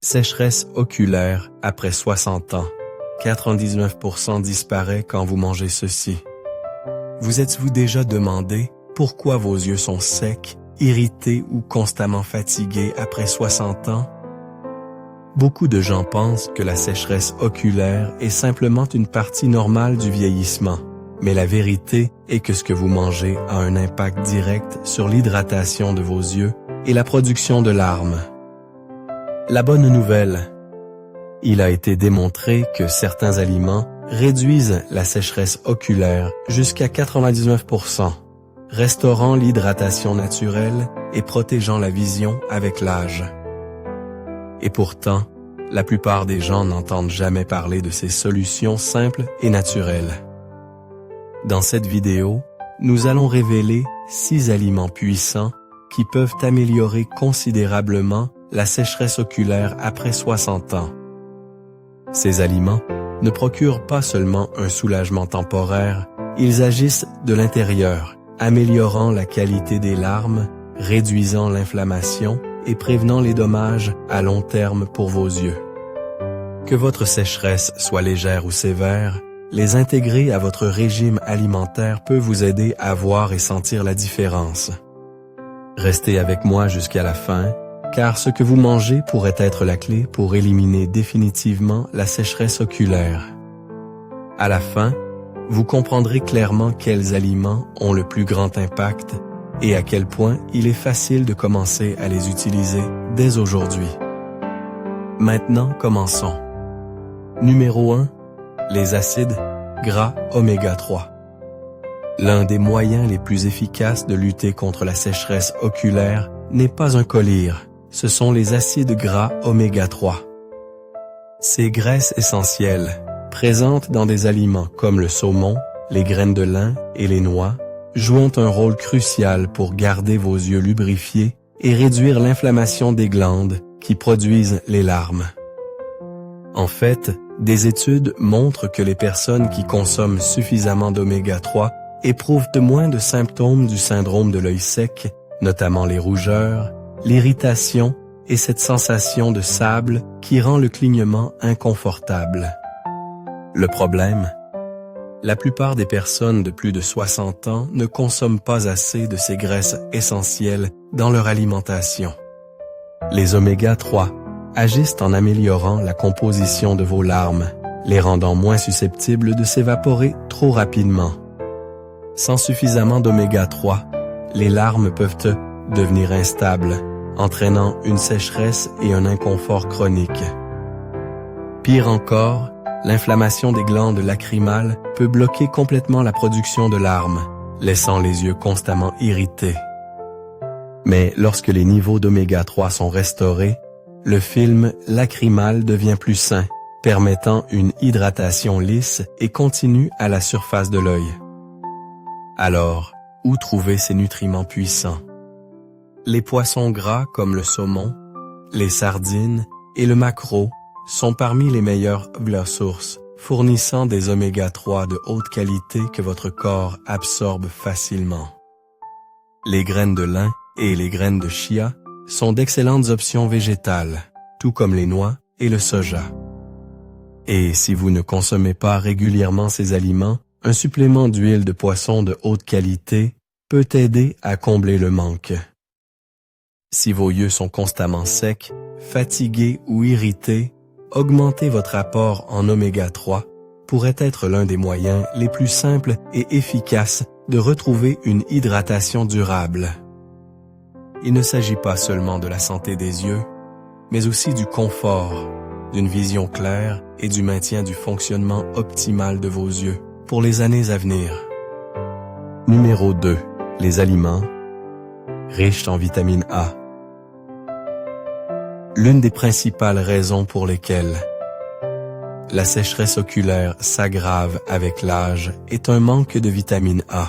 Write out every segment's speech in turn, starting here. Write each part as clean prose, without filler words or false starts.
Sécheresse oculaire après 60 ans. 99% disparaît quand vous mangez ceci. Vous êtes-vous déjà demandé pourquoi vos yeux sont secs, irrités ou constamment fatigués après 60 ans? Beaucoup de gens pensent que la sécheresse oculaire est simplement une partie normale du vieillissement. Mais la vérité est que ce que vous mangez a un impact direct sur l'hydratation de vos yeux et la production de larmes. La bonne nouvelle. Il a été démontré que certains aliments réduisent la sécheresse oculaire jusqu'à 99%, restaurant l'hydratation naturelle et protégeant la vision avec l'âge. Et pourtant, la plupart des gens n'entendent jamais parler de ces solutions simples et naturelles. Dans cette vidéo, nous allons révéler 6 aliments puissants qui peuvent améliorer considérablement la sécheresse oculaire après 60 ans. Ces aliments ne procurent pas seulement un soulagement temporaire, ils agissent de l'intérieur, améliorant la qualité des larmes, réduisant l'inflammation et prévenant les dommages à long terme pour vos yeux. Que votre sécheresse soit légère ou sévère, les intégrer à votre régime alimentaire peut vous aider à voir et sentir la différence. Restez avec moi jusqu'à la fin, car ce que vous mangez pourrait être la clé pour éliminer définitivement la sécheresse oculaire. À la fin, vous comprendrez clairement quels aliments ont le plus grand impact et à quel point il est facile de commencer à les utiliser dès aujourd'hui. Maintenant, commençons. Numéro 1. Les acides gras oméga 3. L'un des moyens les plus efficaces de lutter contre la sécheresse oculaire n'est pas un collyre, ce sont les acides gras oméga 3. Ces graisses essentielles, présentes dans des aliments comme le saumon, les graines de lin et les noix, jouent un rôle crucial pour garder vos yeux lubrifiés et réduire l'inflammation des glandes qui produisent les larmes. En fait, des études montrent que les personnes qui consomment suffisamment d'oméga 3 éprouvent de moins de symptômes du syndrome de l'œil sec, notamment les rougeurs, l'irritation et cette sensation de sable qui rend le clignement inconfortable. Le problème? La plupart des personnes de plus de 60 ans ne consomment pas assez de ces graisses essentielles dans leur alimentation. Les oméga 3 agissent en améliorant la composition de vos larmes, les rendant moins susceptibles de s'évaporer trop rapidement. Sans suffisamment d'oméga 3, les larmes peuvent devenir instables, entraînant une sécheresse et un inconfort chronique. Pire encore, l'inflammation des glandes lacrymales peut bloquer complètement la production de larmes, laissant les yeux constamment irrités. Mais lorsque les niveaux d'oméga 3 sont restaurés, le film lacrymal devient plus sain, permettant une hydratation lisse et continue à la surface de l'œil. Alors, où trouver ces nutriments puissants? Les poissons gras comme le saumon, les sardines et le maquereau sont parmi les meilleures sources, fournissant des oméga 3 de haute qualité que votre corps absorbe facilement. Les graines de lin et les graines de chia sont d'excellentes options végétales, tout comme les noix et le soja. Et si vous ne consommez pas régulièrement ces aliments, un supplément d'huile de poisson de haute qualité peut aider à combler le manque. Si vos yeux sont constamment secs, fatigués ou irrités, augmenter votre apport en oméga 3 pourrait être l'un des moyens les plus simples et efficaces de retrouver une hydratation durable. Il ne s'agit pas seulement de la santé des yeux, mais aussi du confort, d'une vision claire et du maintien du fonctionnement optimal de vos yeux pour les années à venir. Numéro 2. Les aliments riches en vitamine A. L'une des principales raisons pour lesquelles la sécheresse oculaire s'aggrave avec l'âge est un manque de vitamine A,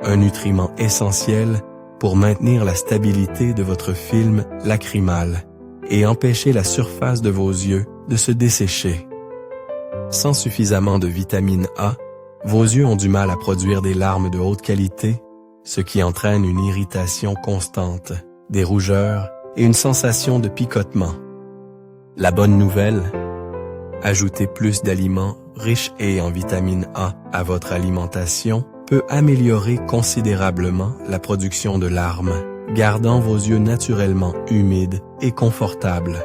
un nutriment essentiel pour maintenir la stabilité de votre film lacrymal et empêcher la surface de vos yeux de se dessécher. Sans suffisamment de vitamine A, vos yeux ont du mal à produire des larmes de haute qualité, ce qui entraîne une irritation constante, des rougeurs et une sensation de picotement. La bonne nouvelle, ajouter plus d'aliments riches et en vitamine A à votre alimentation peut améliorer considérablement la production de larmes, gardant vos yeux naturellement humides et confortables.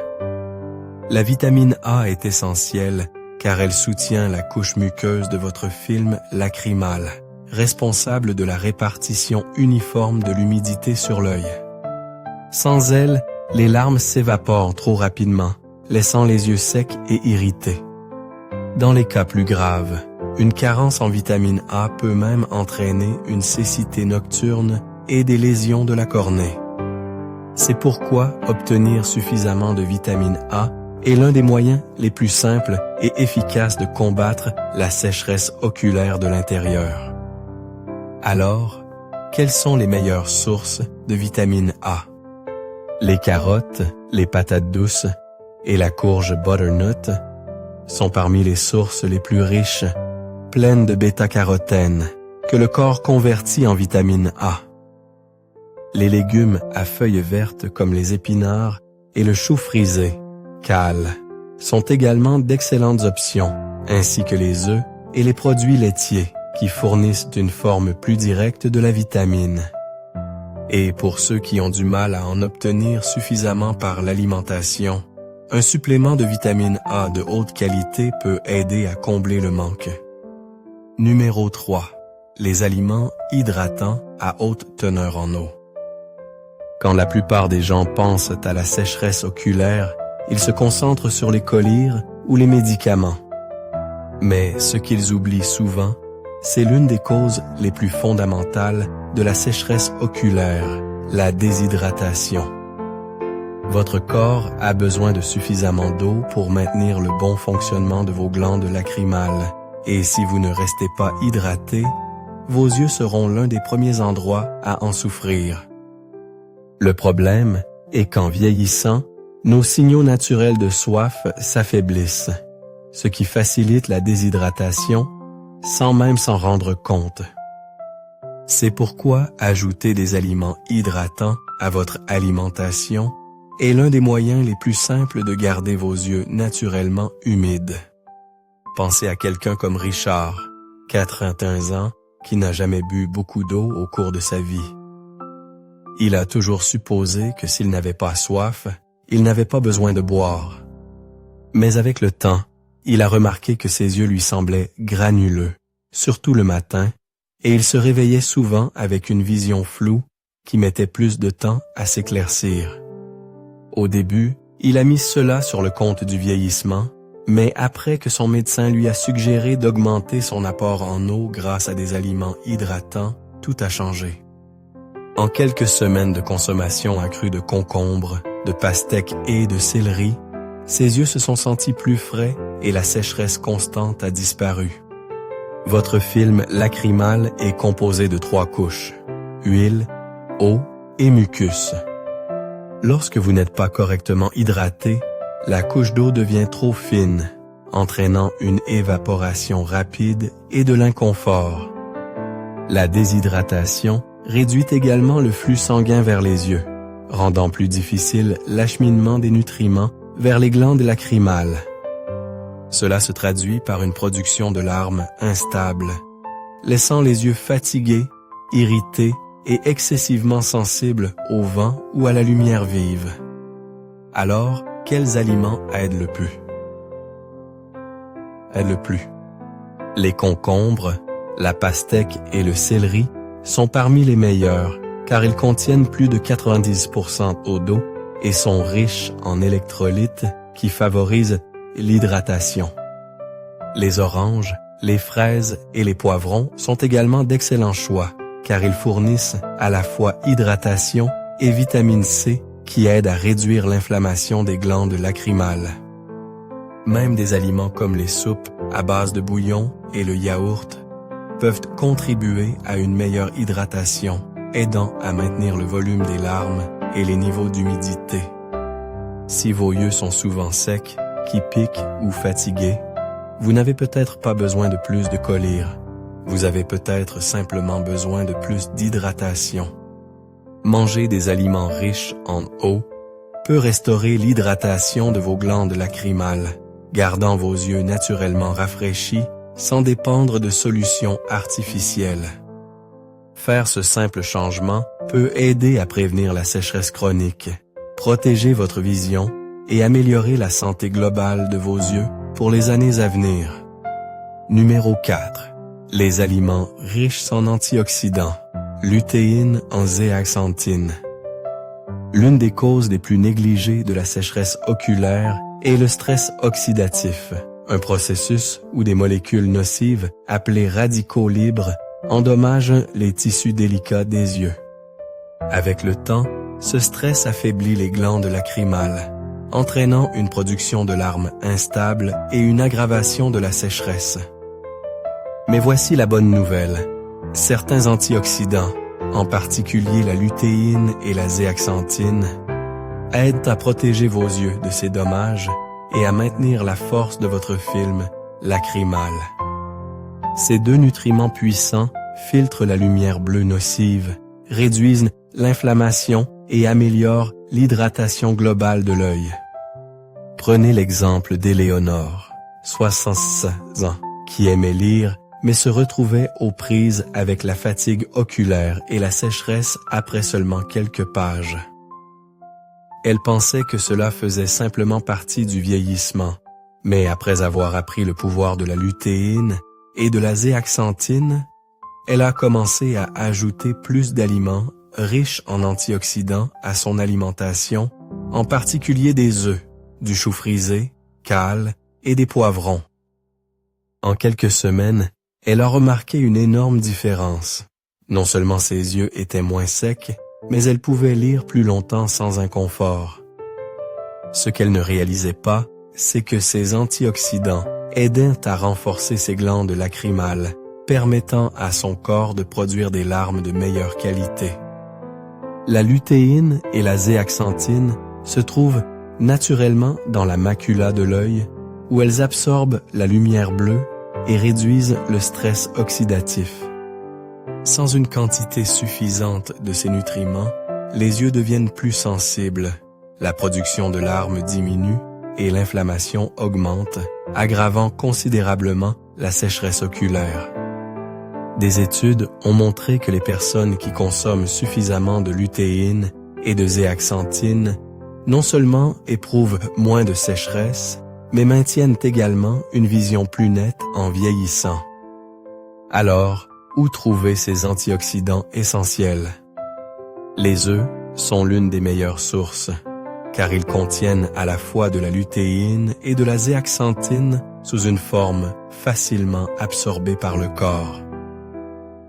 La vitamine A est essentielle car elle soutient la couche muqueuse de votre film lacrymal, responsable de la répartition uniforme de l'humidité sur l'œil. Sans elle, les larmes s'évaporent trop rapidement, laissant les yeux secs et irrités. Dans les cas plus graves, une carence en vitamine A peut même entraîner une cécité nocturne et des lésions de la cornée. C'est pourquoi obtenir suffisamment de vitamine A est l'un des moyens les plus simples et efficaces de combattre la sécheresse oculaire de l'intérieur. Alors, quelles sont les meilleures sources de vitamine A? Les carottes, les patates douces et la courge butternut sont parmi les sources les plus riches, pleines de bêta-carotène, que le corps convertit en vitamine A. Les légumes à feuilles vertes comme les épinards et le chou frisé, cale, sont également d'excellentes options, ainsi que les œufs et les produits laitiers qui fournissent une forme plus directe de la vitamine. Et pour ceux qui ont du mal à en obtenir suffisamment par l'alimentation, un supplément de vitamine A de haute qualité peut aider à combler le manque. Numéro 3. Les aliments hydratants à haute teneur en eau. Quand la plupart des gens pensent à la sécheresse oculaire, ils se concentrent sur les collyres ou les médicaments. Mais ce qu'ils oublient souvent, c'est l'une des causes les plus fondamentales de la sécheresse oculaire, la déshydratation. Votre corps a besoin de suffisamment d'eau pour maintenir le bon fonctionnement de vos glandes lacrymales, et si vous ne restez pas hydraté, vos yeux seront l'un des premiers endroits à en souffrir. Le problème est qu'en vieillissant, nos signaux naturels de soif s'affaiblissent, ce qui facilite la déshydratation sans même s'en rendre compte. C'est pourquoi ajouter des aliments hydratants à votre alimentation est l'un des moyens les plus simples de garder vos yeux naturellement humides. Pensez à quelqu'un comme Richard, 81 ans, qui n'a jamais bu beaucoup d'eau au cours de sa vie. Il a toujours supposé que s'il n'avait pas soif, il n'avait pas besoin de boire. Mais avec le temps, il a remarqué que ses yeux lui semblaient granuleux, surtout le matin, et il se réveillait souvent avec une vision floue qui mettait plus de temps à s'éclaircir. Au début, il a mis cela sur le compte du vieillissement, mais après que son médecin lui a suggéré d'augmenter son apport en eau grâce à des aliments hydratants, tout a changé. En quelques semaines de consommation accrue de concombres, de pastèques et de céleri, ses yeux se sont sentis plus frais et la sécheresse constante a disparu. Votre film lacrymal est composé de 3 couches, huile, eau et mucus. Lorsque vous n'êtes pas correctement hydraté, la couche d'eau devient trop fine, entraînant une évaporation rapide et de l'inconfort. La déshydratation réduit également le flux sanguin vers les yeux, rendant plus difficile l'acheminement des nutriments vers les glandes lacrymales. Cela se traduit par une production de larmes instable, laissant les yeux fatigués, irrités et excessivement sensibles au vent ou à la lumière vive. Alors, quels aliments aident le plus? Les concombres, la pastèque et le céleri sont parmi les meilleurs car ils contiennent plus de 90% d'eau et sont riches en électrolytes qui favorisent l'hydratation. Les oranges, les fraises et les poivrons sont également d'excellents choix car ils fournissent à la fois hydratation et vitamine C qui aident à réduire l'inflammation des glandes lacrymales. Même des aliments comme les soupes à base de bouillon et le yaourt peuvent contribuer à une meilleure hydratation, aidant à maintenir le volume des larmes et les niveaux d'humidité. Si vos yeux sont souvent secs, qui piquent ou fatigués, vous n'avez peut-être pas besoin de plus de collyres. Vous avez peut-être simplement besoin de plus d'hydratation. Mangez des aliments riches en eau, peut restaurer l'hydratation de vos glandes lacrymales, gardant vos yeux naturellement rafraîchis sans dépendre de solutions artificielles. Faire ce simple changement peut aider à prévenir la sécheresse chronique, protéger votre vision et améliorer la santé globale de vos yeux pour les années à venir. Numéro 4. Les aliments riches en antioxydants, lutéine en zéaxanthine. L'une des causes les plus négligées de la sécheresse oculaire est le stress oxydatif, un processus où des molécules nocives, appelées radicaux libres, endommagent les tissus délicats des yeux. Avec le temps, ce stress affaiblit les glandes lacrymales, entraînant une production de larmes instable et une aggravation de la sécheresse. Mais voici la bonne nouvelle. Certains antioxydants, en particulier la lutéine et la zéaxanthine, aident à protéger vos yeux de ces dommages et à maintenir la force de votre film lacrymal. Ces deux nutriments puissants filtrent la lumière bleue nocive, réduisent l'inflammation et améliorent l'hydratation globale de l'œil. Prenez l'exemple d'Éléonore, 76 ans, qui aimait lire mais se retrouvait aux prises avec la fatigue oculaire et la sécheresse après seulement quelques pages. Elle pensait que cela faisait simplement partie du vieillissement, mais après avoir appris le pouvoir de la lutéine et de la zéaxanthine, elle a commencé à ajouter plus d'aliments riches en antioxydants à son alimentation, en particulier des œufs, du chou frisé, cales et des poivrons. En quelques semaines, elle a remarqué une énorme différence. Non seulement ses yeux étaient moins secs, mais elle pouvait lire plus longtemps sans inconfort. Ce qu'elle ne réalisait pas, c'est que ces antioxydants aidaient à renforcer ses glandes lacrymales, permettant à son corps de produire des larmes de meilleure qualité. La lutéine et la zéaxanthine se trouvent naturellement dans la macula de l'œil, où elles absorbent la lumière bleue et réduisent le stress oxydatif. Sans une quantité suffisante de ces nutriments, les yeux deviennent plus sensibles, la production de larmes diminue et l'inflammation augmente, aggravant considérablement la sécheresse oculaire. Des études ont montré que les personnes qui consomment suffisamment de lutéine et de zéaxanthine non seulement éprouvent moins de sécheresse, mais maintiennent également une vision plus nette en vieillissant. Alors, où trouver ces antioxydants essentiels? Les œufs sont l'une des meilleures sources, car ils contiennent à la fois de la lutéine et de la zéaxanthine sous une forme facilement absorbée par le corps.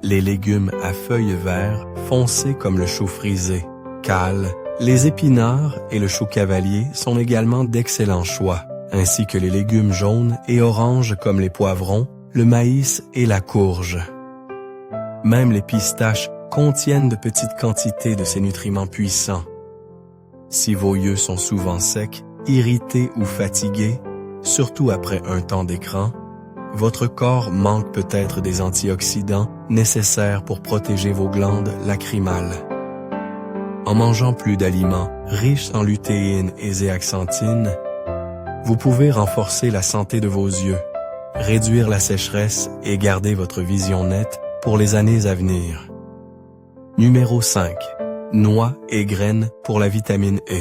Les légumes à feuilles vertes foncées comme le chou frisé, cales, les épinards et le chou cavalier sont également d'excellents choix, ainsi que les légumes jaunes et oranges comme les poivrons, le maïs et la courge. Même les pistaches contiennent de petites quantités de ces nutriments puissants. Si vos yeux sont souvent secs, irrités ou fatigués, surtout après un temps d'écran, votre corps manque peut-être des antioxydants nécessaires pour protéger vos glandes lacrymales. En mangeant plus d'aliments riches en lutéine et zéaxanthine, vous pouvez renforcer la santé de vos yeux, réduire la sécheresse et garder votre vision nette pour les années à venir. Numéro 5. Noix et graines pour la vitamine E.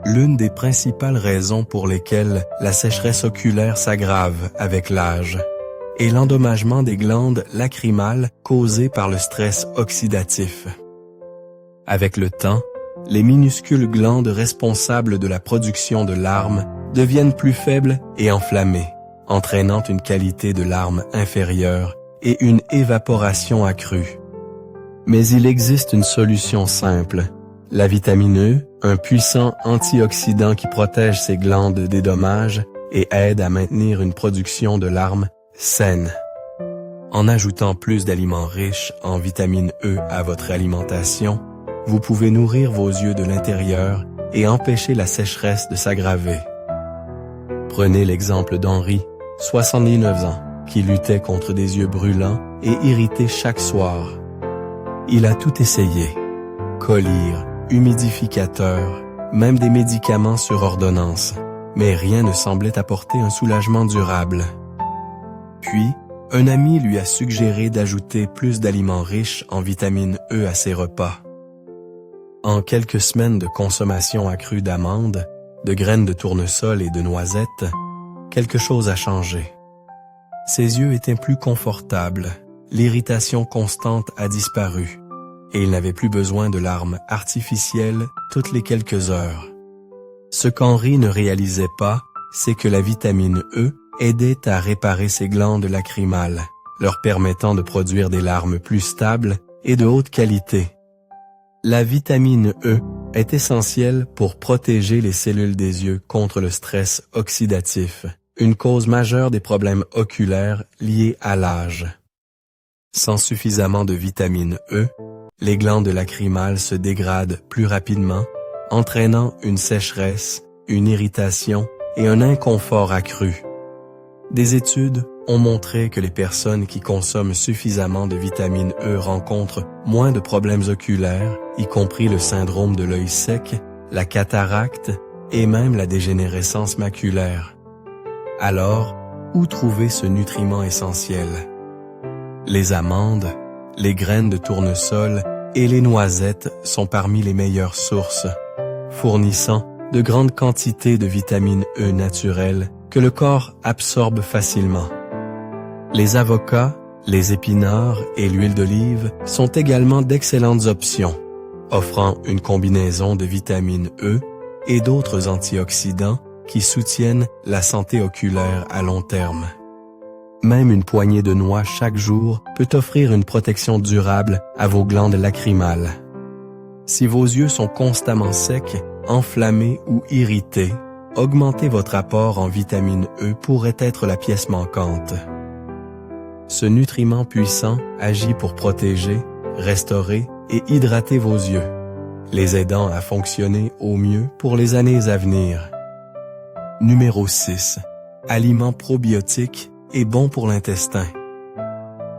L'une des principales raisons pour lesquelles la sécheresse oculaire s'aggrave avec l'âge est l'endommagement des glandes lacrymales causé par le stress oxydatif. Avec le temps, les minuscules glandes responsables de la production de larmes deviennent plus faibles et enflammées, entraînant une qualité de larmes inférieure et une évaporation accrue. Mais il existe une solution simple. La vitamine E, un puissant antioxydant qui protège ces glandes des dommages et aide à maintenir une production de larmes saine. En ajoutant plus d'aliments riches en vitamine E à votre alimentation, vous pouvez nourrir vos yeux de l'intérieur et empêcher la sécheresse de s'aggraver. Prenez l'exemple d'Henri, 79 ans, qui luttait contre des yeux brûlants et irrités chaque soir. Il a tout essayé. Collyre, humidificateur, même des médicaments sur ordonnance, mais rien ne semblait apporter un soulagement durable. Puis, un ami lui a suggéré d'ajouter plus d'aliments riches en vitamine E à ses repas. En quelques semaines de consommation accrue d'amandes, de graines de tournesol et de noisettes, quelque chose a changé. Ses yeux étaient plus confortables, l'irritation constante a disparu, et il n'avait plus besoin de larmes artificielles toutes les quelques heures. Ce qu'Henri ne réalisait pas, c'est que la vitamine E aidait à réparer ses glandes lacrymales, leur permettant de produire des larmes plus stables et de haute qualité. La vitamine E est essentielle pour protéger les cellules des yeux contre le stress oxydatif, une cause majeure des problèmes oculaires liés à l'âge. Sans suffisamment de vitamine E, les glandes lacrymales se dégradent plus rapidement, entraînant une sécheresse, une irritation et un inconfort accru. Des études ont montré que les personnes qui consomment suffisamment de vitamine E rencontrent moins de problèmes oculaires, y compris le syndrome de l'œil sec, la cataracte et même la dégénérescence maculaire. Alors, où trouver ce nutriment essentiel? Les amandes, les graines de tournesol et les noisettes sont parmi les meilleures sources, fournissant de grandes quantités de vitamine E naturelle que le corps absorbe facilement. Les avocats, les épinards et l'huile d'olive sont également d'excellentes options, offrant une combinaison de vitamine E et d'autres antioxydants qui soutiennent la santé oculaire à long terme. Même une poignée de noix chaque jour peut offrir une protection durable à vos glandes lacrymales. Si vos yeux sont constamment secs, enflammés ou irrités, augmenter votre apport en vitamine E pourrait être la pièce manquante. Ce nutriment puissant agit pour protéger, restaurer et hydrater vos yeux, les aidant à fonctionner au mieux pour les années à venir. Numéro 6. Aliments probiotiques et bons pour l'intestin.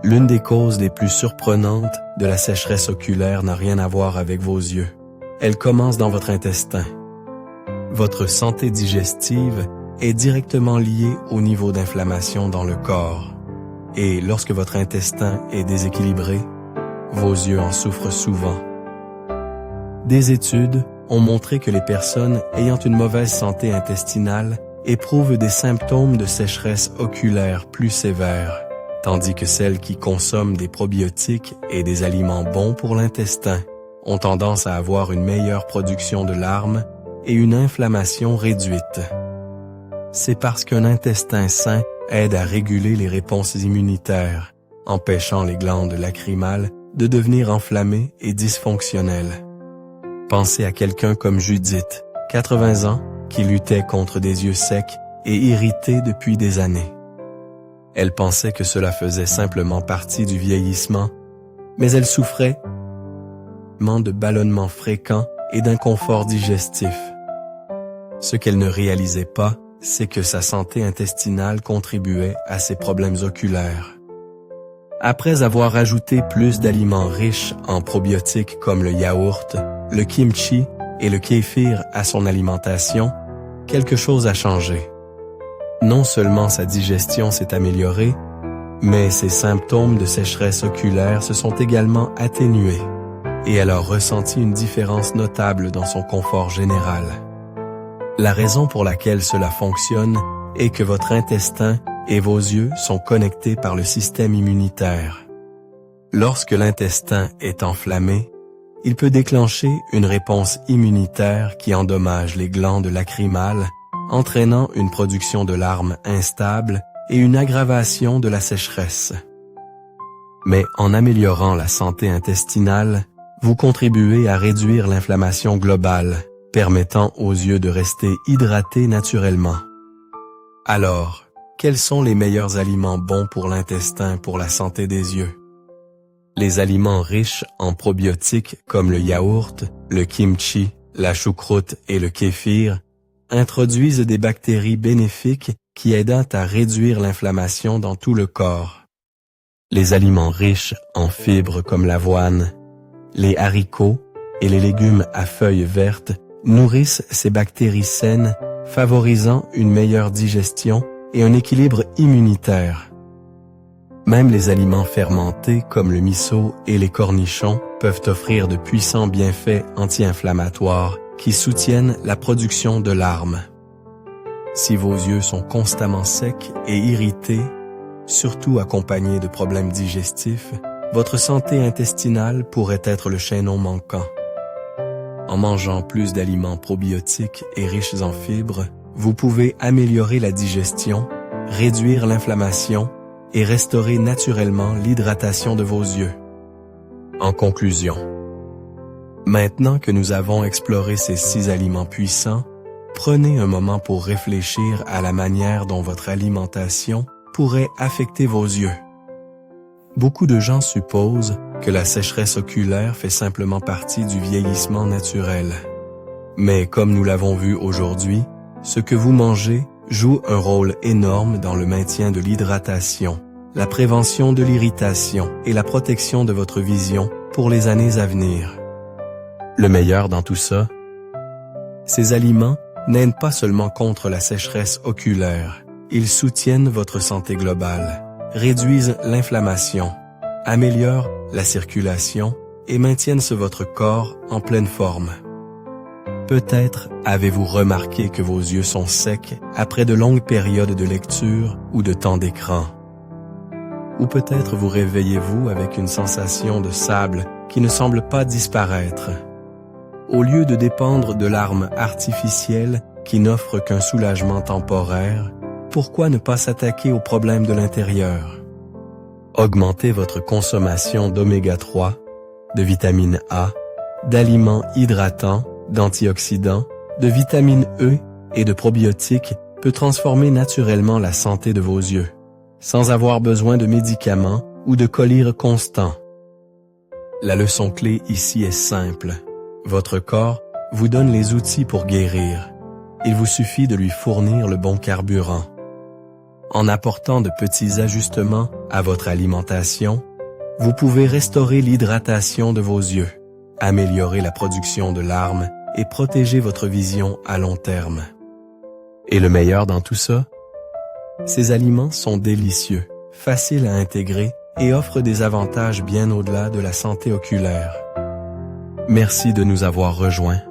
L'une des causes les plus surprenantes de la sécheresse oculaire n'a rien à voir avec vos yeux. Elle commence dans votre intestin. Votre santé digestive est directement liée au niveau d'inflammation dans le corps. Et lorsque votre intestin est déséquilibré, vos yeux en souffrent souvent. Des études ont montré que les personnes ayant une mauvaise santé intestinale éprouvent des symptômes de sécheresse oculaire plus sévères, tandis que celles qui consomment des probiotiques et des aliments bons pour l'intestin ont tendance à avoir une meilleure production de larmes et une inflammation réduite. C'est parce qu'un intestin sain aide à réguler les réponses immunitaires, empêchant les glandes lacrymales de devenir enflammées et dysfonctionnelles. Pensez à quelqu'un comme Judith, 80 ans, qui luttait contre des yeux secs et irrités depuis des années. Elle pensait que cela faisait simplement partie du vieillissement, mais elle souffrait de ballonnements fréquents et d'inconfort digestif. Ce qu'elle ne réalisait pas, c'est que sa santé intestinale contribuait à ses problèmes oculaires. Après avoir ajouté plus d'aliments riches en probiotiques comme le yaourt, le kimchi et le kéfir à son alimentation, quelque chose a changé. Non seulement sa digestion s'est améliorée, mais ses symptômes de sécheresse oculaire se sont également atténués et elle a ressenti une différence notable dans son confort général. La raison pour laquelle cela fonctionne est que votre intestin et vos yeux sont connectés par le système immunitaire. Lorsque l'intestin est enflammé, il peut déclencher une réponse immunitaire qui endommage les glandes lacrymales, entraînant une production de larmes instable et une aggravation de la sécheresse. Mais en améliorant la santé intestinale, vous contribuez à réduire l'inflammation globale, permettant aux yeux de rester hydratés naturellement. Alors, quels sont les meilleurs aliments bons pour l'intestin pour la santé des yeux? Les aliments riches en probiotiques comme le yaourt, le kimchi, la choucroute et le kéfir introduisent des bactéries bénéfiques qui aident à réduire l'inflammation dans tout le corps. Les aliments riches en fibres comme l'avoine, les haricots et les légumes à feuilles vertes nourrissent ces bactéries saines, favorisant une meilleure digestion et un équilibre immunitaire. Même les aliments fermentés comme le miso et les cornichons peuvent offrir de puissants bienfaits anti-inflammatoires qui soutiennent la production de larmes. Si vos yeux sont constamment secs et irrités, surtout accompagnés de problèmes digestifs, votre santé intestinale pourrait être le chaînon manquant. En mangeant plus d'aliments probiotiques et riches en fibres, vous pouvez améliorer la digestion, réduire l'inflammation et restaurer naturellement l'hydratation de vos yeux. En conclusion, maintenant que nous avons exploré ces 6 aliments puissants, prenez un moment pour réfléchir à la manière dont votre alimentation pourrait affecter vos yeux. Beaucoup de gens supposent que la sécheresse oculaire fait simplement partie du vieillissement naturel. Mais comme nous l'avons vu aujourd'hui, ce que vous mangez joue un rôle énorme dans le maintien de l'hydratation, la prévention de l'irritation et la protection de votre vision pour les années à venir. Le meilleur dans tout ça, ces aliments n'aident pas seulement contre la sécheresse oculaire, ils soutiennent votre santé globale, réduisent l'inflammation, améliorent la circulation et maintiennent votre corps en pleine forme. Peut-être avez-vous remarqué que vos yeux sont secs après de longues périodes de lecture ou de temps d'écran. Ou peut-être vous réveillez-vous avec une sensation de sable qui ne semble pas disparaître. Au lieu de dépendre de larmes artificielles qui n'offrent qu'un soulagement temporaire, pourquoi ne pas s'attaquer aux problèmes de l'intérieur? Augmentez votre consommation d'oméga 3, de vitamine A, d'aliments hydratants, d'antioxydants, de vitamine E et de probiotiques peut transformer naturellement la santé de vos yeux, sans avoir besoin de médicaments ou de collyre constant. La leçon clé ici est simple. Votre corps vous donne les outils pour guérir. Il vous suffit de lui fournir le bon carburant. En apportant de petits ajustements à votre alimentation, vous pouvez restaurer l'hydratation de vos yeux, améliorer la production de larmes et protéger votre vision à long terme. Et le meilleur dans tout ça? Ces aliments sont délicieux, faciles à intégrer et offrent des avantages bien au-delà de la santé oculaire. Merci de nous avoir rejoints.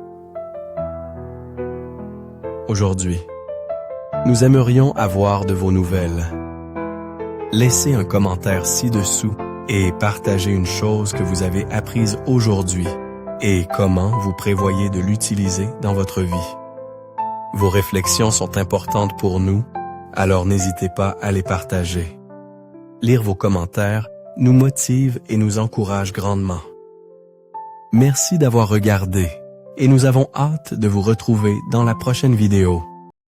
Aujourd'hui, nous aimerions avoir de vos nouvelles. Laissez un commentaire ci-dessous et partagez une chose que vous avez apprise aujourd'hui et comment vous prévoyez de l'utiliser dans votre vie. Vos réflexions sont importantes pour nous, alors n'hésitez pas à les partager. Lire vos commentaires nous motive et nous encourage grandement. Merci d'avoir regardé et nous avons hâte de vous retrouver dans la prochaine vidéo.